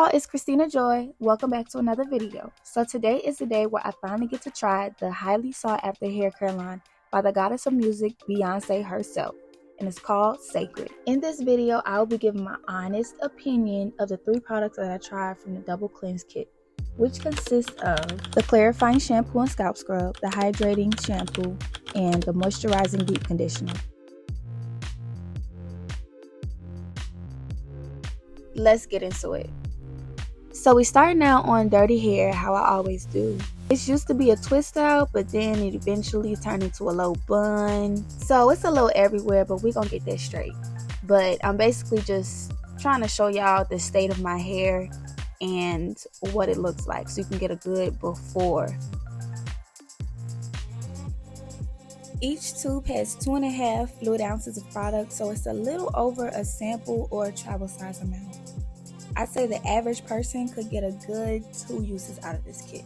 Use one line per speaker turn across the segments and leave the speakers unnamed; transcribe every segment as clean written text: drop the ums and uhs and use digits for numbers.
y'all, it's Christina Joy. Welcome back to another video. So today is the day where I finally get to try the highly sought after hair care line by the goddess of music, Beyoncé herself, and it's called Cécred. In this video, I'll be giving my honest opinion of the 3 products that I tried from the Double Cleanse Kit, which consists of the Clarifying Shampoo and Scalp Scrub, the Hydrating Shampoo, and the Moisturizing Deep Conditioner. Let's get into it. So we start now on dirty hair, how I always do. It used to be a twist out, but then it eventually turned into a low bun. So it's a little everywhere, but we're gonna get that straight. But I'm basically just trying to show y'all the state of my hair and what it looks like so you can get a good before. Each tube has 2.5 fluid ounces of product, so it's a little over a sample or a travel size amount. I'd say the average person could get a good 2 uses out of this kit.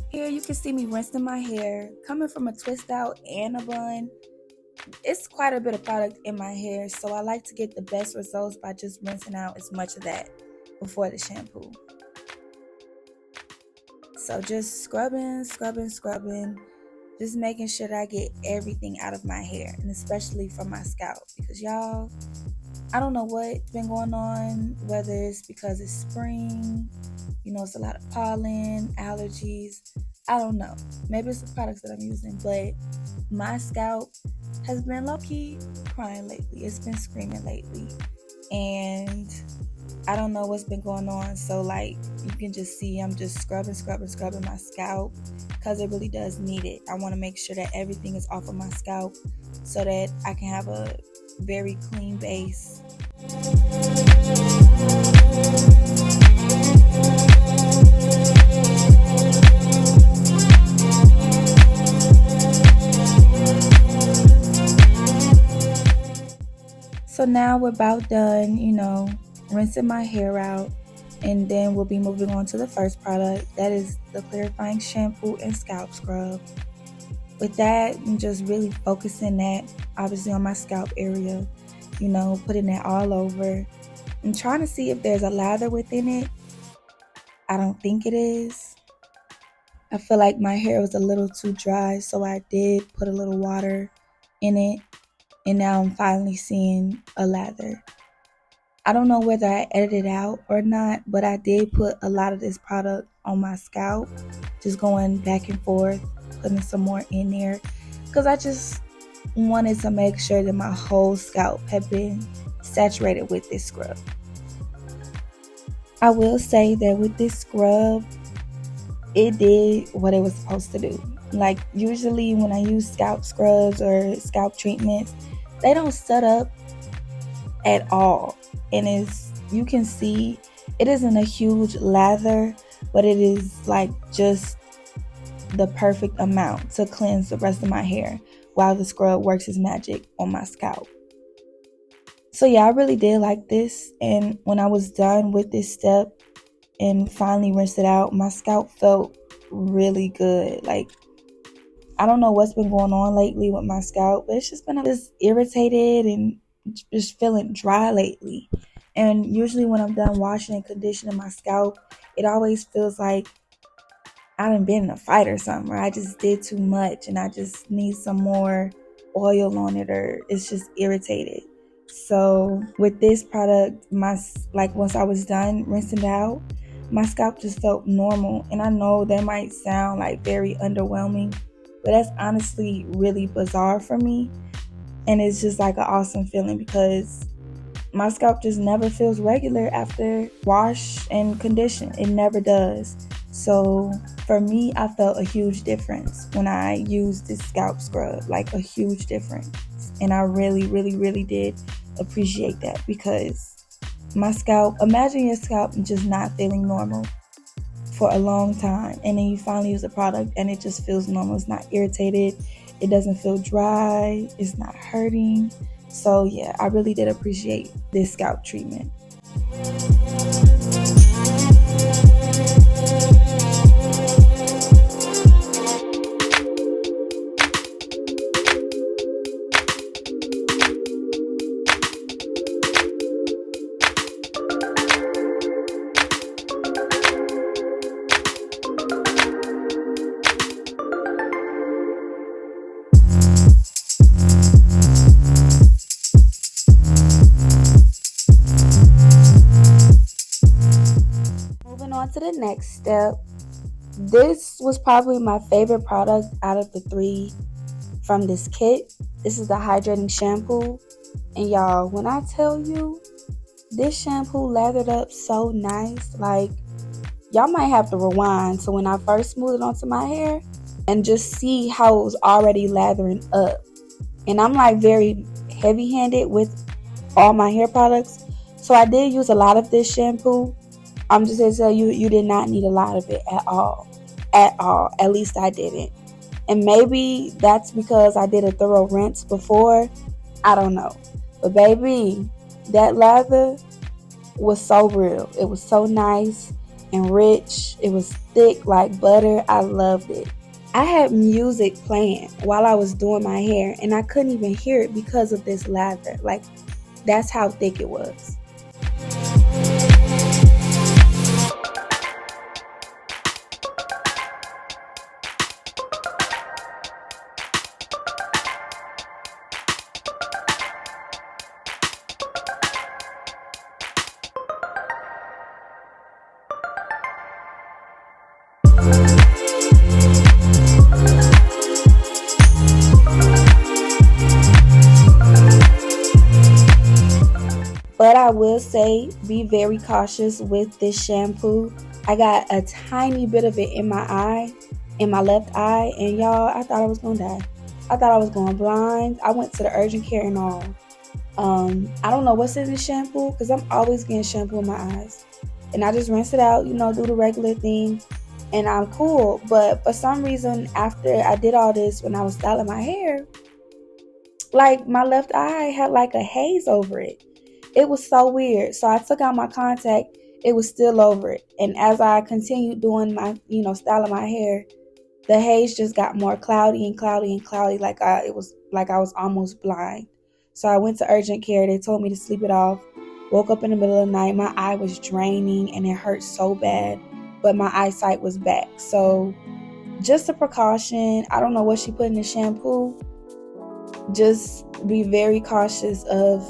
Here you can see me rinsing my hair, coming from a twist out and a bun. It's quite a bit of product in my hair, so I like to get the best results by just rinsing out as much of that before the shampoo. So just scrubbing, just making sure that I get everything out of my hair, and especially from my scalp, because y'all, I don't know what's been going on, whether it's because it's spring, it's a lot of pollen, allergies, I don't know. Maybe it's the products that I'm using, but my scalp has been low-key crying lately. It's been screaming lately, and I don't know what's been going on. So like you can just see I'm just scrubbing my scalp because it really does need it. I want to make sure that everything is off of my scalp so that I can have a very clean base. So now we're about done, rinsing my hair out, and then we'll be moving on to the first product. That is the Clarifying Shampoo and Scalp Scrub. With that, I'm just really focusing that obviously on my scalp area, putting that all over. I'm trying to see if there's a lather within it. I don't think it is. I feel like my hair was a little too dry, so I did put a little water in it, and now I'm finally seeing a lather. I don't know whether I edited out or not, but I did put a lot of this product on my scalp, just going back and forth, putting some more in there, because I just wanted to make sure that my whole scalp had been saturated with this scrub. I will say that with this scrub, it did what it was supposed to do. Like usually when I use scalp scrubs or scalp treatments, they don't set up at all. And as you can see, it isn't a huge lather, but it is like just the perfect amount to cleanse the rest of my hair while the scrub works its magic on my scalp. So yeah, I really did like this, and when I was done with this step and finally rinsed it out, my scalp felt really good. Like, I don't know what's been going on lately with my scalp, but it's just been just irritated and just feeling dry lately. And usually when I'm done washing and conditioning my scalp, it always feels like I done been in a fight or something, or I just did too much and I just need some more oil on it, or it's just irritated. So with this product, once I was done rinsing it out, my scalp just felt normal. And I know that might sound like very underwhelming, but that's honestly really bizarre for me. And it's just like an awesome feeling because my scalp just never feels regular after wash and condition. It never does. So for me, I felt a huge difference when I used this scalp scrub, like a huge difference. And I really, really, really did appreciate that, because my scalp, imagine your scalp just not feeling normal for a long time, and then you finally use a product and it just feels normal. It's not irritated, it doesn't feel dry, it's not hurting. So yeah, I really did appreciate this scalp treatment. the next step, this was probably my favorite product out of the 3 from this kit. This is the Hydrating Shampoo. And y'all, when I tell you, this shampoo lathered up so nice. Like, y'all might have to rewind to when I first smoothed it onto my hair and just see how it was already lathering up. And I'm like very heavy-handed with all my hair products. So I did use a lot of this shampoo. I'm just going to tell you, you did not need a lot of it at all. At all. At least I didn't. And maybe that's because I did a thorough rinse before. I don't know. But baby, that lather was so real. It was so nice and rich. It was thick like butter. I loved it. I had music playing while I was doing my hair, and I couldn't even hear it because of this lather. Like, that's how thick it was. But I will say, be very cautious with this shampoo. I got a tiny bit of it in my eye, in my left eye, and y'all, I thought I was going to die. I thought I was going blind. I went to the urgent care and all. I don't know what's in this shampoo because I'm always getting shampoo in my eyes. And I just rinse it out, do the regular thing, and I'm cool. But for some reason, after I did all this, when I was styling my hair, like my left eye had like a haze over it. It was so weird. So I took out my contact. It was still over it. And as I continued doing my, styling my hair, the haze just got more cloudy and cloudy and cloudy. It was like I was almost blind. So I went to urgent care. They told me to sleep it off. Woke up in the middle of the night. My eye was draining and it hurt so bad. But my eyesight was back. So just a precaution. I don't know what she put in the shampoo. Just be very cautious of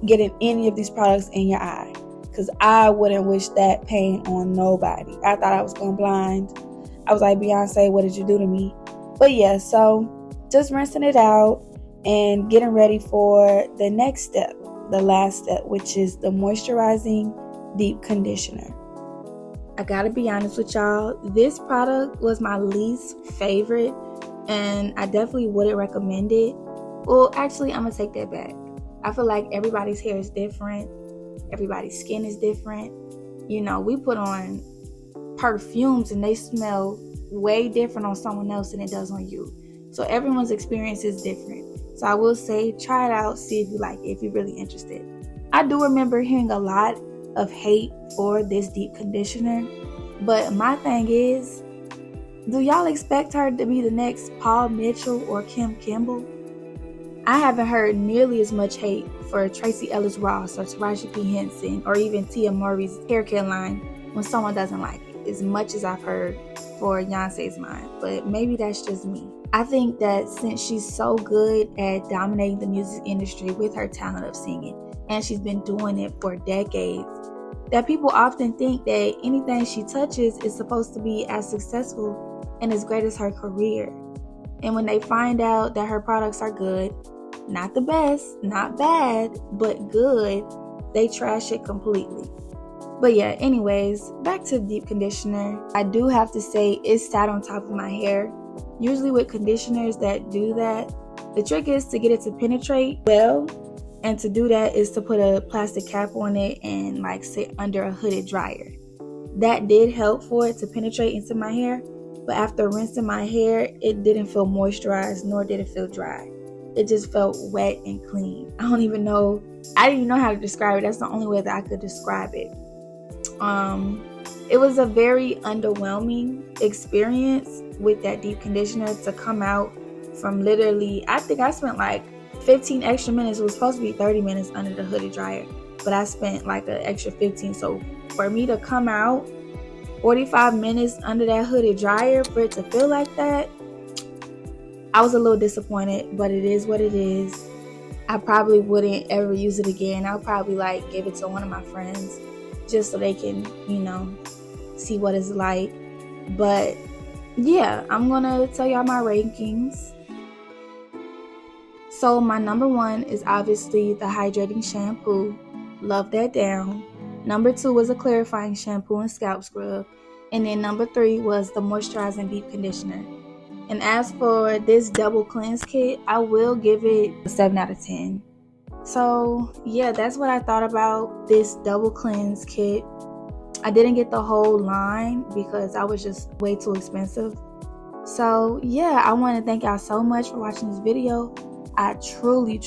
getting any of these products in your eye, because I wouldn't wish that pain on nobody. I thought I was going blind. I was like, Beyoncé, what did you do to me? But yeah, so just rinsing it out and getting ready for the next step, the last step, which is the moisturizing deep conditioner. I gotta be honest with y'all, this product was my least favorite and I definitely wouldn't recommend it. Well, actually, I'm gonna take that back. I feel like everybody's hair is different. Everybody's skin is different. We put on perfumes and they smell way different on someone else than it does on you. So everyone's experience is different. So I will say, try it out, see if you like it, if you're really interested. I do remember hearing a lot of hate for this deep conditioner. But my thing is, do y'all expect her to be the next Paul Mitchell or Kim Kimble? I haven't heard nearly as much hate for Tracy Ellis Ross or Taraji P. Henson or even Tia Murray's hair care line when someone doesn't like it, as much as I've heard for Beyonce's line. But maybe that's just me. I think that since she's so good at dominating the music industry with her talent of singing, and she's been doing it for decades, that people often think that anything she touches is supposed to be as successful and as great as her career. And when they find out that her products are good, not the best, not bad, but good, they trash it completely. But yeah, anyways, back to the deep conditioner. I do have to say it sat on top of my hair. Usually with conditioners that do that, the trick is to get it to penetrate well. And to do that is to put a plastic cap on it and sit under a hooded dryer. That did help for it to penetrate into my hair. But after rinsing my hair, it didn't feel moisturized, nor did it feel dry. It just felt wet and clean. I didn't even know how to describe it. That's the only way that I could describe it. It was a very underwhelming experience with that deep conditioner to come out from literally, I think I spent 15 extra minutes. It was supposed to be 30 minutes under the hooded dryer, but I spent an extra 15. So for me to come out 45 minutes under that hooded dryer, for it to feel like that, I was a little disappointed, but it is what it is. I probably wouldn't ever use it again. I'll probably give it to one of my friends just so they can, see what it's like. But yeah, I'm gonna tell y'all my rankings. So my number 1 is obviously the Hydrating Shampoo. Love that down. Number 2 was a clarifying shampoo and scalp scrub. And then number 3 was the Moisturizing Deep Conditioner. And as for this double cleanse kit, I will give it a 7 out of 10. So yeah, that's what I thought about this double cleanse kit. I didn't get the whole line because I was just way too expensive. So yeah, I want to thank y'all so much for watching this video. I truly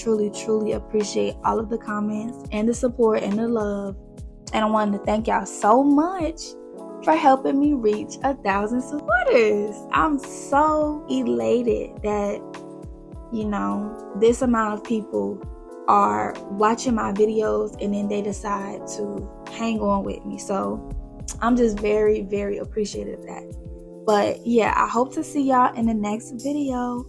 appreciate all of the comments and the support and the love. And I wanted to thank y'all so much for helping me reach 1,000 supporters. I'm so elated that, this amount of people are watching my videos and then they decide to hang on with me. So I'm just very appreciative of that. But yeah, I hope to see y'all in the next video.